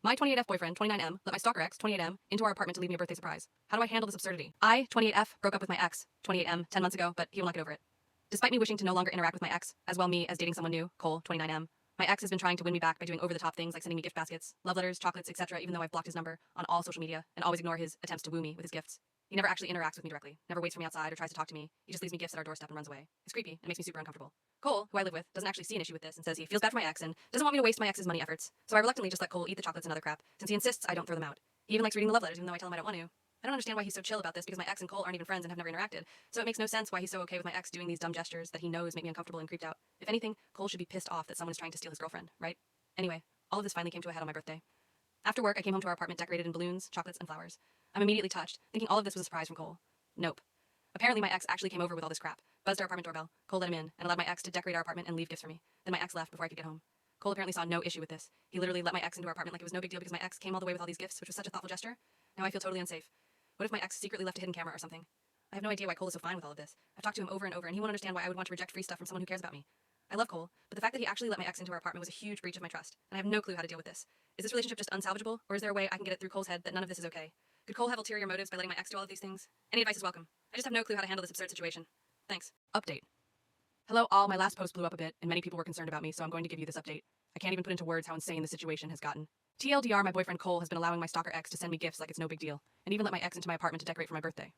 My 28F boyfriend, 29M, let my stalker ex, 28M, into our apartment to leave me a birthday surprise. How do I handle this absurdity? I, 28F, broke up with my ex, 28M, 10 months ago, but he will not get over it. Despite me wishing to no longer interact with my ex, as well me as dating someone new, Cole, 29M, my ex has been trying to win me back by doing over-the-top things like sending me gift baskets, love letters, chocolates, etc., even though I've blocked his number on all social media and always ignore his attempts to woo me with his gifts. He never actually interacts with me directly, never waits for me outside or tries to talk to me. He just leaves me gifts at our doorstep and runs away. It's creepy and makes me super uncomfortable. Cole, who I live with, doesn't actually see an issue with this and says he feels bad for my ex and doesn't want me to waste my ex's money efforts, so I reluctantly just let Cole eat the chocolates and other crap, since he insists I don't throw them out. He even likes reading the love letters even though I tell him I don't want to. I don't understand why he's so chill about this because my ex and Cole aren't even friends and have never interacted, so it makes no sense why he's so okay with my ex doing these dumb gestures that he knows make me uncomfortable and creeped out. If anything, Cole should be pissed off that someone is trying to steal his girlfriend, right? Anyway, all of this finally came to a head on my birthday. After work, I came home to our apartment decorated in balloons, chocolates, and flowers. I'm immediately touched, thinking all of this was a surprise from Cole. Nope. Apparently my ex actually came over with all this crap, buzzed our apartment doorbell, Cole let him in, and allowed my ex to decorate our apartment and leave gifts for me. Then my ex left before I could get home. Cole apparently saw no issue with this. He literally let my ex into our apartment like it was no big deal because my ex came all the way with all these gifts, which was such a thoughtful gesture. Now I feel totally unsafe. What if my ex secretly left a hidden camera or something? I have no idea why Cole is so fine with all of this. I've talked to him over and over, and he won't understand why I would want to reject free stuff from someone who cares about me. I love Cole, but the fact that he actually let my ex into our apartment was a huge breach of my trust, and I have no clue how to deal with this. Is this relationship just unsalvageable, or is there a way I can get it through Cole's head that none of this is okay? Could Cole have ulterior motives by letting my ex do all of these things? Any advice is welcome. I just have no clue how to handle this absurd situation. Thanks. Update. Hello all, my last post blew up a bit, and many people were concerned about me, so I'm going to give you this update. I can't even put into words how insane the situation has gotten. TLDR, my boyfriend Cole has been allowing my stalker ex to send me gifts like it's no big deal, and even let my ex into my apartment to decorate for my birthday.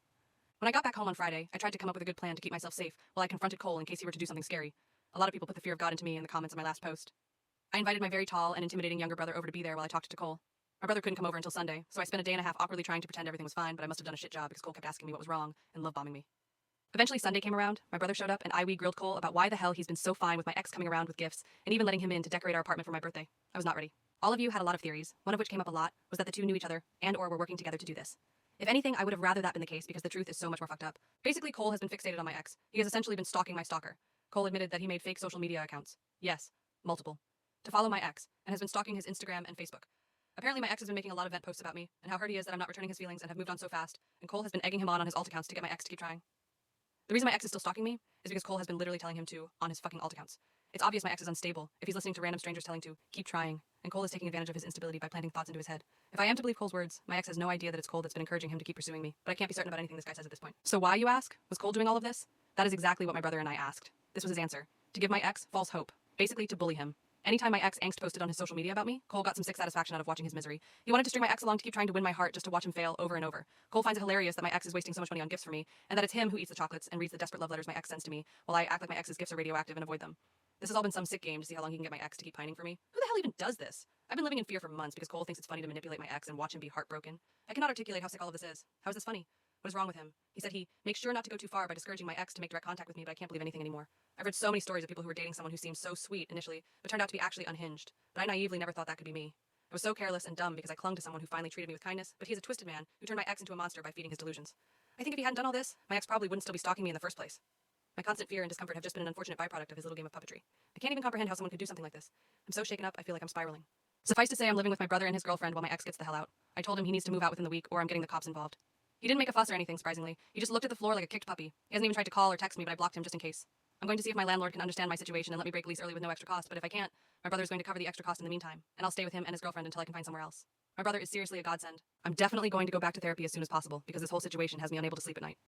When I got back home on Friday, I tried to come up with a good plan to keep myself safe while I confronted Cole in case he were to do something scary. A lot of people put the fear of God into me in the comments of my last post. I invited my very tall and intimidating younger brother over to be there while I talked to Cole. My brother couldn't come over until Sunday, so I spent a day and a half awkwardly trying to pretend everything was fine, but I must have done a shit job because Cole kept asking me what was wrong and love bombing me. Eventually Sunday came around, my brother showed up, and we grilled Cole about why the hell he's been so fine with my ex coming around with gifts and even letting him in to decorate our apartment for my birthday. I was not ready. All of you had a lot of theories, one of which came up a lot, was that the two knew each other and or were working together to do this. If anything, I would have rather that been the case because the truth is so much more fucked up. Basically, Cole has been fixated on my ex. He has essentially been stalking my stalker. Cole admitted that he made fake social media accounts. Yes, multiple. To follow my ex, and has been stalking his Instagram and Facebook. Apparently my ex has been making a lot of vent posts about me, and how hurt he is that I'm not returning his feelings and have moved on so fast, and Cole has been egging him on his alt accounts to get my ex to keep trying. The reason my ex is still stalking me is because Cole has been literally telling him to on his fucking alt accounts. It's obvious my ex is unstable if he's listening to random strangers telling to keep trying, and Cole is taking advantage of his instability by planting thoughts into his head. If I am to believe Cole's words, my ex has no idea that it's Cole that's been encouraging him to keep pursuing me, but I can't be certain about anything this guy says at this point. So why, you ask? Was Cole doing all of this? That is exactly what my brother and I asked. This was his answer. To give my ex false hope. Basically to bully him. Anytime my ex angst posted on his social media about me, Cole got some sick satisfaction out of watching his misery. He wanted to string my ex along to keep trying to win my heart just to watch him fail over and over. Cole finds it hilarious that my ex is wasting so much money on gifts for me, and that it's him who eats the chocolates and reads the desperate love letters my ex sends to me, while I act like my ex's gifts are radioactive and avoid them. This has all been some sick game to see how long he can get my ex to keep pining for me. Who the hell even does this? I've been living in fear for months because Cole thinks it's funny to manipulate my ex and watch him be heartbroken. I cannot articulate how sick all of this is. How is this funny? What is wrong with him? He said he makes sure not to go too far by discouraging my ex to make direct contact with me, but I can't believe anything anymore. I've read so many stories of people who were dating someone who seemed so sweet initially, but turned out to be actually unhinged. But I naively never thought that could be me. I was so careless and dumb because I clung to someone who finally treated me with kindness, but he's a twisted man who turned my ex into a monster by feeding his delusions. I think if he hadn't done all this, my ex probably wouldn't still be stalking me in the first place. My constant fear and discomfort have just been an unfortunate byproduct of his little game of puppetry. I can't even comprehend how someone could do something like this. I'm so shaken up, I feel like I'm spiraling. Suffice to say, I'm living with my brother and his girlfriend while my ex gets the hell out. I told him he needs to move out within the week or I'm getting the cops involved. He didn't make a fuss or anything, surprisingly. He just looked at the floor like a kicked puppy. He hasn't even tried to call or text me, but I blocked him just in case. I'm going to see if my landlord can understand my situation and let me break lease early with no extra cost, but if I can't, my brother's going to cover the extra cost in the meantime, and I'll stay with him and his girlfriend until I can find somewhere else. My brother is seriously a godsend. I'm definitely going to go back to therapy as soon as possible because this whole situation has me unable to sleep at night.